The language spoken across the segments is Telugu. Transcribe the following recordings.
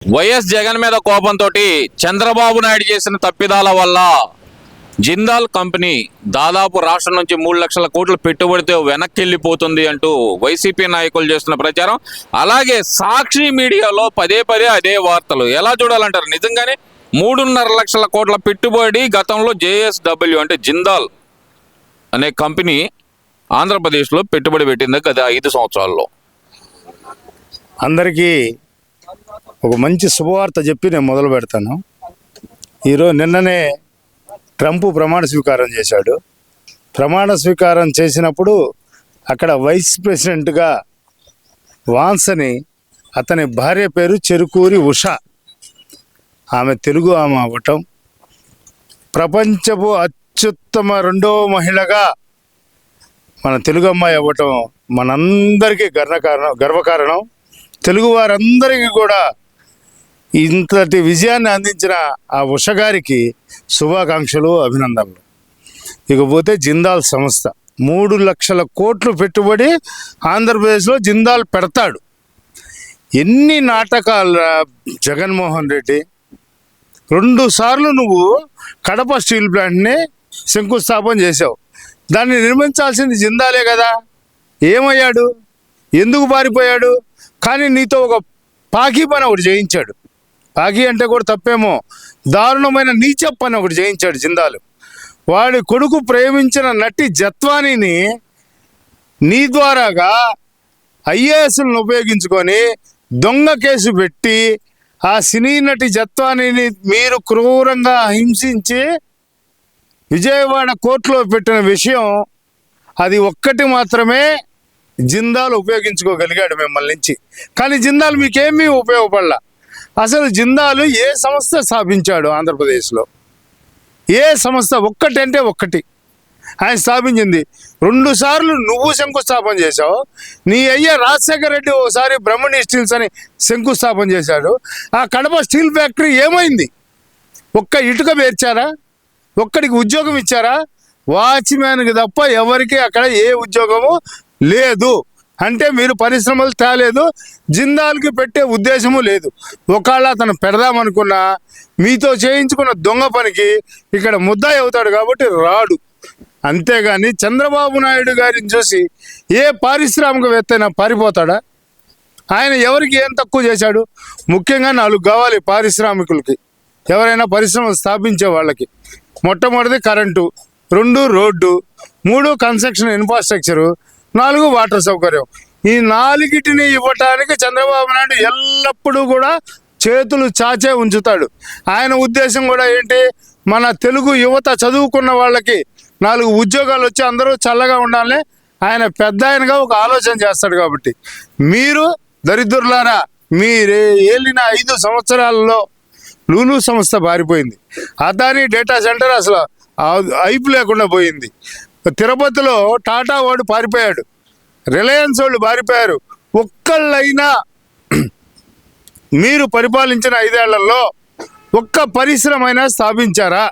వైఎస్ జగన్ మీద కోపంతో చంద్రబాబు నాయుడు చేసిన తప్పిదాల వల్ల జిందాల్ కంపెనీ దాదాపు రాష్ట్రం నుంచి 3 లక్షల కోట్ల పెట్టుబడితో వెనక్కి వెళ్ళిపోతుంది అంటూ వైసీపీ నాయకులు చేస్తున్న ప్రచారం. అలాగే సాక్షి మీడియాలో పదే అదే వార్తలు. ఎలా చూడాలంటారు? నిజంగానే 3.5 లక్షల కోట్ల పెట్టుబడి గతంలో JSW అంటే జిందాల్ అనే కంపెనీ ఆంధ్రప్రదేశ్లో పెట్టుబడి పెట్టింది గత 5 సంవత్సరాల్లో. అందరికీ ఒక మంచి శుభవార్త చెప్పి నేను మొదలు పెడతాను. నిన్ననే ట్రంప్ ప్రమాణ స్వీకారం చేశాడు. ప్రమాణ స్వీకారం చేసినప్పుడు అక్కడ వైస్ ప్రెసిడెంట్గా వాన్సని, అతని భార్య పేరు చెరుకూరి ఉష, ఆమె తెలుగు ఆమె అవ్వటం, ప్రపంచపు అత్యుత్తమ 2వ మహిళగా మన తెలుగు అమ్మాయి అవ్వటం మనందరికీ గర్వకారణం. తెలుగు వారందరికీ కూడా ఇంతటి విజయాన్ని అందించిన ఆ ఉష గారికి శుభాకాంక్షలు, అభినందనలు. ఇకపోతే జిందాల్ సంస్థ 3 లక్షల కోట్లు పెట్టుబడి ఆంధ్రప్రదేశ్లో జిందాల్ పెడతాడు. ఎన్ని నాటకాలు జగన్మోహన్ రెడ్డి! 2 సార్లు నువ్వు కడప స్టీల్ ప్లాంట్ని శంకుస్థాపన చేసావు. దాన్ని నిర్మించాల్సింది జిందాలే కదా. ఏమయ్యాడు? ఎందుకు పారిపోయాడు? కానీ నీతో ఒక పాకీ పని ఒకటి చేయించాడు. పాకీ అంటే కూడా తప్పేమో, దారుణమైన నీచ పని ఒకటి చేయించాడు జిందాలు. వాడి కొడుకు ప్రేమించిన నటి జత్వానీని నీ ద్వారాగా IASలను ఉపయోగించుకొని దొంగ కేసు పెట్టి ఆ సినీ నటి జత్వానీని మీరు క్రూరంగా హింసించి విజయవాడ కోర్టులో పెట్టిన విషయం, అది ఒక్కటి మాత్రమే జిందాల్ ఉపయోగించుకోగలిగాడు మిమ్మల్ని నుంచి. కానీ జిందాల్ మీకేమీ ఉపయోగపడలా. అసలు జిందాల్ ఏ సంస్థ స్థాపించాడు ఆంధ్రప్రదేశ్లో? ఏ సంస్థ? ఒక్కటంటే ఒక్కటి ఆయన స్థాపించింది. 2 సార్లు నువ్వు శంకుస్థాపన చేశావు. నీ అయ్య రాజశేఖర రెడ్డి ఒకసారి బ్రహ్మణి స్టీల్స్ అని శంకుస్థాపన చేశాడు. ఆ కడప స్టీల్ ఫ్యాక్టరీ ఏమైంది? ఒక్క ఇటుక పేర్చారా? ఒక్కడికి ఉద్యోగం ఇచ్చారా? వాచ్మ్యాన్కి తప్ప ఎవరికి అక్కడ ఏ ఉద్యోగము లేదు. అంటే మీరు పరిశ్రమలు తేలేదు, జిందాల్కి పెట్టే ఉద్దేశము లేదు. ఒకవేళ అతను పెడదామనుకున్నా మీతో చేయించుకున్న దొంగ పనికి ఇక్కడ ముద్దాయి అవుతాడు కాబట్టి రాడు. అంతేగాని చంద్రబాబు నాయుడు గారిని చూసి ఏ పారిశ్రామికవేత్త అయినా పారిపోతాడా? ఆయన ఎవరికి ఏం తక్కువ చేశాడు? ముఖ్యంగా 4 కావాలి పారిశ్రామికులకి, ఎవరైనా పరిశ్రమలు స్థాపించే వాళ్ళకి. మొట్టమొదటిది current, 2 road, 3 construction infrastructure, 4 water సౌకర్యం. ఈ 4టిని ఇవ్వటానికి చంద్రబాబు నాయుడు ఎల్లప్పుడూ కూడా చేతులు చాచే ఉంచుతాడు. ఆయన ఉద్దేశం కూడా ఏంటి? మన తెలుగు యువత చదువుకున్న వాళ్ళకి 4 ఉద్యోగాలు వచ్చి అందరూ చల్లగా ఉండాలని ఆయన పెద్ద ఆయనగా ఒక ఆలోచన చేస్తాడు. కాబట్టి మీరు దరిద్రులారా, మీరే ఏలిన 5 సంవత్సరాలలో లూలు సంస్థ పారిపోయింది. అదానీ డేటా సెంటర్ అసలు అయిపు లేకుండా పోయింది. తిరుపతిలో టాటా వాడు పారిపోయాడు, రిలయన్స్ వాళ్ళు పారిపోయారు. ఒక్కళ్ళైనా మీరు పరిపాలించిన 5 ఏళ్లలో ఒక్క పరిశ్రమ అయినా స్థాపించారా?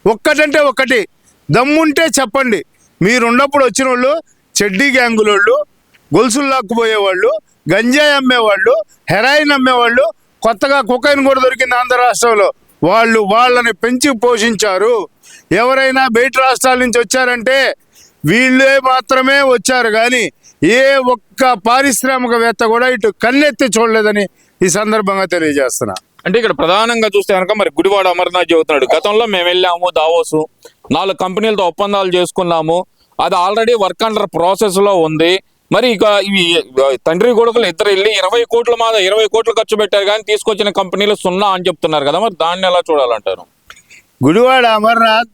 ఒక్కటంటే ఒక్కటి దమ్ముంటే చెప్పండి. మీరున్నప్పుడు వచ్చిన వాళ్ళు చెడ్డీ గ్యాంగులోళ్ళు, గొలుసులు లాక్కుపోయేవాళ్ళు, గంజాయి అమ్మేవాళ్ళు, హెరాయిన్ అమ్మేవాళ్ళు, కొత్తగా కొకైన్ కూడా దొరికింది ఆంధ్ర రాష్ట్రంలో. వాళ్ళని పెంచి పోషించారు. ఎవరైనా బయట రాష్ట్రాల నుంచి వచ్చారంటే వీళ్ళే మాత్రమే వచ్చారు, కానీ ఏ ఒక్క పారిశ్రామికవేత్త కూడా ఇటు కన్నెత్తి చూడలేదని ఈ సందర్భంగా తెలియజేస్తున్నా. అంటే ఇక్కడ ప్రధానంగా చూస్తే కనుక మరి గుడివాడ అమర్నాథ్ చెబుతున్నాడు, గతంలో మేము వెళ్ళాము దావోసు, 4 కంపెనీలతో ఒప్పందాలు చేసుకున్నాము, అది ఆల్రెడీ వర్క్ అండర్ ప్రాసెస్లో ఉంది. మరి ఇక ఇవి తండ్రి కొడుకులు ఇద్దరు వెళ్ళి 20 కోట్లు ఖర్చు పెట్టారు, కానీ తీసుకొచ్చిన కంపెనీలు 0 అని చెప్తున్నారు కదా. మరి దాన్ని ఎలా చూడాలంటారు? గుడివాడ అమర్నాథ్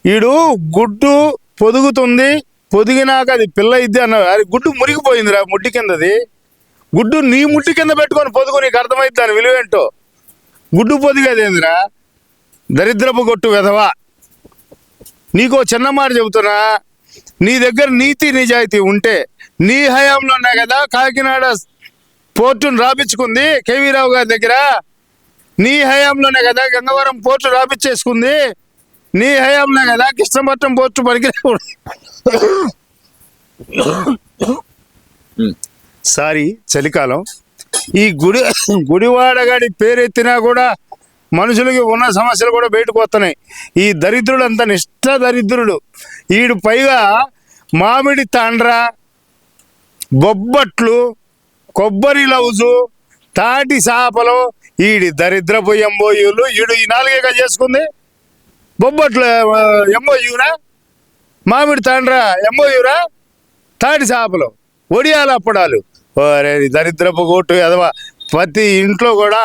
ఈడు గుడ్డు పొదుగుతుంది, పొదిగినాక అది పిల్ల ఇద్ది అన్న. అది గుడ్డు మురిగిపోయిందిరా ముట్టి కిందది. గుడ్డు నీ ముట్టి కింద పెట్టుకొని పొదుగు, నీకు అర్థమైంది దాని విలువేంటో. గుడ్డు పొదిగేదేందిరా? దరిద్రపు కొట్టు వెధవా. నీకో చిన్న మాట చెబుతున్నా, నీ దగ్గర నీతి నిజాయితీ ఉంటే నీ హయాంలోనే కదా కాకినాడ పోర్టును రాపించుకుంది కేవీ రావు గారి దగ్గర. నీ హయాంలోనే కదా గంగవరం పోర్టు రాపించేసుకుంది. నీ హయాంలో కదా కృష్ణపట్నం పోర్టు పనికిరాడు. సారీ, చలికాలం. ఈ గుడివాడగాడి పేరెత్తినా కూడా మనుషులకి ఉన్న సమస్యలు కూడా బయటకు వస్తున్నాయి. ఈ దరిద్రుడు అంత నిష్ఠ దరిద్రుడు. ఈడు పైగా మామిడి తాండ్ర, బొబ్బట్లు, కొబ్బరి లౌజు, తాటి చేపలు, ఈడి దరిద్రపు ఎంబోయూలు. ఈడు ఈ నాలుగేగా చేసుకుంది. బొబ్బట్లు ఎంబోయూరా, మామిడి తాండ్ర ఎంబోయూరా, తాటి చేపలు, ఒడియాల అప్పడాలు. ఓరే దరిద్రపు కొట్టు ఎదవా. ప్రతి ఇంట్లో కూడా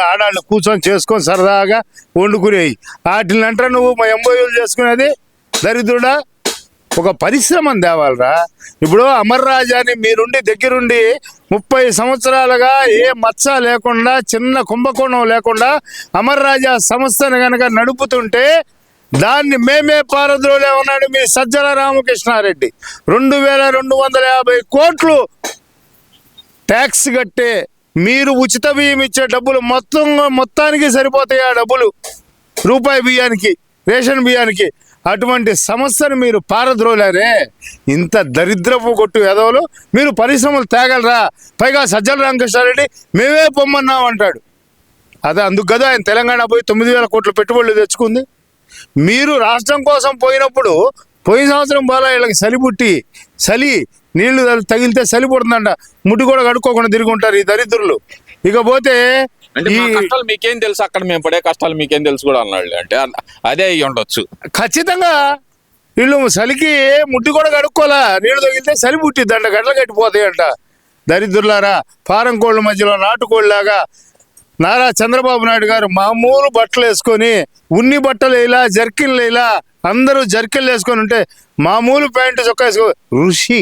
ఆడాళ్ళు కూర్చొని చేసుకొని సరదాగా వండుకునేవి. వాటిని అంటారా నువ్వు మా ఎంబోయూలు చేసుకునేది? దరిద్రుడా, ఒక పరిశ్రమను తేవాలరా. ఇప్పుడు అమర్ రాజాని మీరుండి దగ్గరుండి 30 సంవత్సరాలుగా ఏ మచ్చ లేకుండా, చిన్న కుంభకోణం లేకుండా అమర్ రాజా సంస్థను కనుక నడుపుతుంటే దాన్ని మేమే పారద్రోలే ఉన్నాడు మీ సజ్జల రామకృష్ణారెడ్డి. 2250 కోట్లు ట్యాక్స్ కట్టే మీరు ఉచిత బియ్యం ఇచ్చే డబ్బులు మొత్తానికి సరిపోతాయి. ఆ డబ్బులు రూపాయి బియ్యానికి, రేషన్ బియ్యానికి. అటువంటి సమస్యను మీరు పారద్రోలారే. ఇంత దరిద్రపు కొట్టు ఎదవలు మీరు పరిశ్రమలు తేగలరా? పైగా సజ్జల రామకృష్ణారెడ్డి మేమే పొమ్మన్నాం అంటాడు. అదే అందుకు కదా ఆయన తెలంగాణ పోయి 9,000 కోట్ల పెట్టుబడులు తెచ్చుకుంది. మీరు రాష్ట్రం కోసం పోయినప్పుడు పోయిన సంవత్సరం బాగా వీళ్ళకి చలి నీళ్లు తగిలితే చలి పుడుతుందంట. ముట్టి కూడా కడుక్కోకుండా తిరిగి ఉంటారు ఈ దరిద్రులు. ఇకపోతే అంటే మా కష్టాలు మీకేం తెలుసు, అక్కడ మేము పడే కష్టాలు మీకేం తెలుసు కూడా అన్నాడు. అంటే అదే అయ్యి ఉండొచ్చు. ఖచ్చితంగా వీళ్ళు చలికి ముట్టి కూడా కడుక్కోలా, నీళ్లు తగిలితే చలి పుట్టిద్దంట, గడ్డలు కట్టిపోతాయంట. దరిద్రులారా, ఫారం కోళ్ళ మధ్యలో నాటుకోళ్ళలాగా నారా చంద్రబాబు నాయుడు గారు మామూలు బట్టలు వేసుకొని, ఉన్ని బట్టలు వేలా, జర్కిన్లు వేలా, అందరూ జర్కిన్లు వేసుకొని ఉంటే మామూలు ప్యాంటు చొక్కా వేసుకో. ఋషి,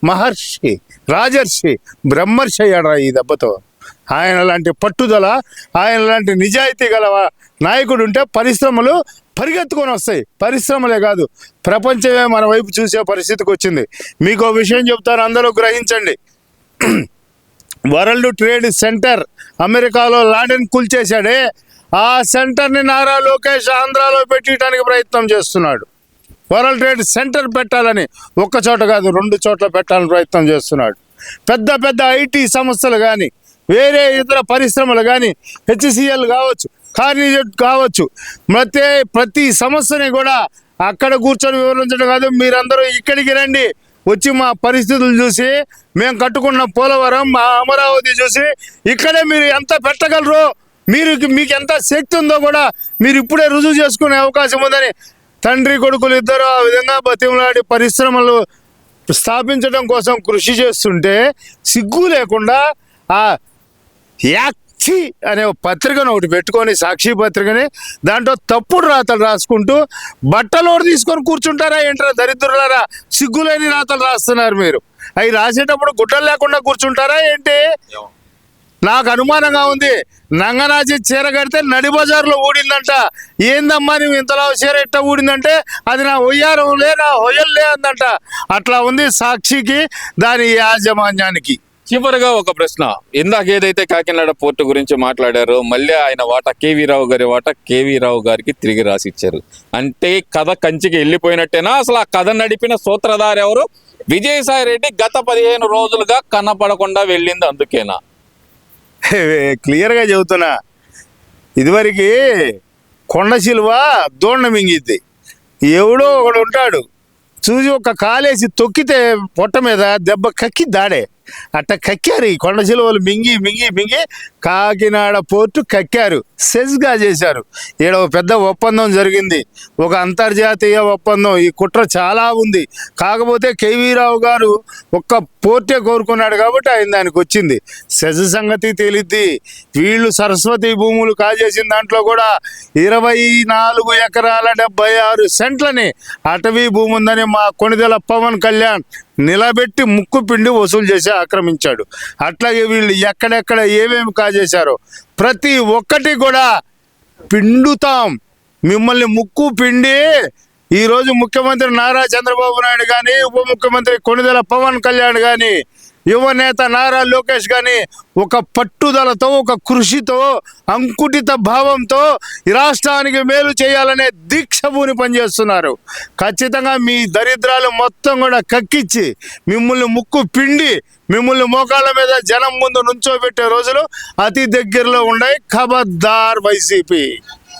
మహర్షి, రాజర్షి, బ్రహ్మర్షి అయ్యాడు ఈ దెబ్బతో. ఆయన లాంటి పట్టుదల, ఆయన లాంటి నిజాయితీ గల నాయకుడు ఉంటే పరిశ్రమలు పరిగెత్తుకొని వస్తాయి. పరిశ్రమలే కాదు, ప్రపంచమే మన వైపు చూసే పరిస్థితికి వచ్చింది. మీకు విషయం చెప్తాను, అందరూ గ్రహించండి. వరల్డ్ ట్రేడ్ సెంటర్ అమెరికాలో లండన్ కూల్చేశాడే, ఆ సెంటర్ని నారా లోకేష్ ఆంధ్రాలో పెట్టడానికి ప్రయత్నం చేస్తున్నాడు. వరల్డ్ ట్రేడ్ సెంటర్ పెట్టాలని ఒక్క చోట కాదు 2 చోట్ల పెట్టాలని ప్రయత్నం చేస్తున్నాడు. పెద్ద పెద్ద ఐటీ సంస్థలు కానీ, వేరే ఇతర పరిశ్రమలు కానీ, హెచ్సిఎల్ కావచ్చు, కార్నిజెట్ కావచ్చు, ప్రతి సమస్యని కూడా అక్కడ కూర్చొని వివరించడం కాదు. మీరందరూ ఇక్కడికి రండి, వచ్చి మా పరిస్థితులు చూసి, మేము కట్టుకున్న పోలవరం, మా అమరావతి చూసి ఇక్కడే మీరు ఎంత పెట్టగలరో, మీకు ఎంత శక్తి ఉందో కూడా మీరు ఇప్పుడే రుజువు చేసుకునే అవకాశం ఉందని తండ్రి కొడుకులు ఇద్దరు ఆ విధంగా బతిమలాడి పరిశ్రమలు స్థాపించడం కోసం కృషి చేస్తుంటే సిగ్గు లేకుండా ఆ యాక్షి అనే పత్రికను ఒకటి పెట్టుకొని, సాక్షి పత్రికని, దాంట్లో తప్పుడు రాతలు రాసుకుంటూ బట్టలోడు తీసుకొని కూర్చుంటారా ఏంటారా దరిద్రులారా? సిగ్గులేని రాతలు రాస్తున్నారు మీరు. అవి రాసేటప్పుడు గుడ్డలు లేకుండా కూర్చుంటారా ఏంటి? నాకు అనుమానంగా ఉంది. నంగనాచి చీర కడితే నడి బజార్లో ఊడిందంట. ఏందమ్మా నువ్వు ఇంతలా చీర ఎట్ట ఊడిందంటే అది నా ఒయ్యారంలే, నా హొయ్యల్లే అందంట. అట్లా ఉంది సాక్షికి, దాని యాజమాన్యానికి. చివరిగా ఒక ప్రశ్న, ఇందాక ఏదైతే కాకినాడ పోర్టు గురించి మాట్లాడారో మళ్ళీ ఆయన వాటా కేవీ రావు గారి వాటా కేవీ రావు గారికి తిరిగి రాసిచ్చారు. అంటే కథ కంచికి వెళ్ళిపోయినట్టేనా? అసలు ఆ కథ నడిపిన సూత్రధారి ఎవరు? విజయసాయి రెడ్డి గత 15 రోజులుగా కనపడకుండా వెళ్ళింది అందుకేనా? క్లియర్గా చెబుతున్నా, ఇదివరకు కొండ చిలువ దోండ మింగిద్ది. ఎవడో ఒకడు ఉంటాడు చూసి ఒక కాలేసి తొక్కితే పొట్ట మీద దెబ్బ కక్కి దాడే. అట్ట కక్కారు ఈ కొండ చిలువలు, మింగి మింగి మింగి కాకినాడ పోర్టు కక్కారు, సెజ్గా చేశారు. ఈడ పెద్ద ఒప్పందం జరిగింది, ఒక అంతర్జాతీయ ఒప్పందం. ఈ కుట్ర చాలా ఉంది. కాకపోతే కేవీ రావు గారు ఒక్క పోర్టే కోరుకున్నాడు కాబట్టి ఆయన దానికి వచ్చింది. సెజ్ సంగతి తేలిద్ది. వీళ్ళు సరస్వతి భూములు కాజేసిన దాంట్లో కూడా 24 ఎకరాల 76 సెంట్లని అటవీ భూమి ఉందని మా కొణిదెల పవన్ కళ్యాణ్ నిలబెట్టి ముక్కు పిండి వసూలు చేసి ఆక్రమించాడు. అట్లాగే వీళ్ళు ఎక్కడెక్కడ ఏమేమి కాజేశారో ప్రతి ఒక్కటి కూడా పిండుతాం, మిమ్మల్ని ముక్కు పిండి. ఈరోజు ముఖ్యమంత్రి నారా చంద్రబాబు నాయుడు కానీ, ఉప ముఖ్యమంత్రి కొణిదెల పవన్ కళ్యాణ్ కానీ యువనేత నారా లోకేష్ గాని ఒక పట్టుదలతో, ఒక కృషితో, అంకుటిత భావంతో ఈ రాష్ట్రానికి మేలు చేయాలనే దీక్షభూని పనిచేస్తున్నారు. ఖచ్చితంగా మీ దరిద్రాలు మొత్తం కూడా కక్కిచ్చి మిమ్మల్ని ముక్కు పిండి మిమ్మల్ని మోకాళ్ళ మీద జనం ముందు నుంచోబెట్టే రోజులు అతి దగ్గరలో ఉన్నాయి. ఖబర్దార్ వైసీపీ.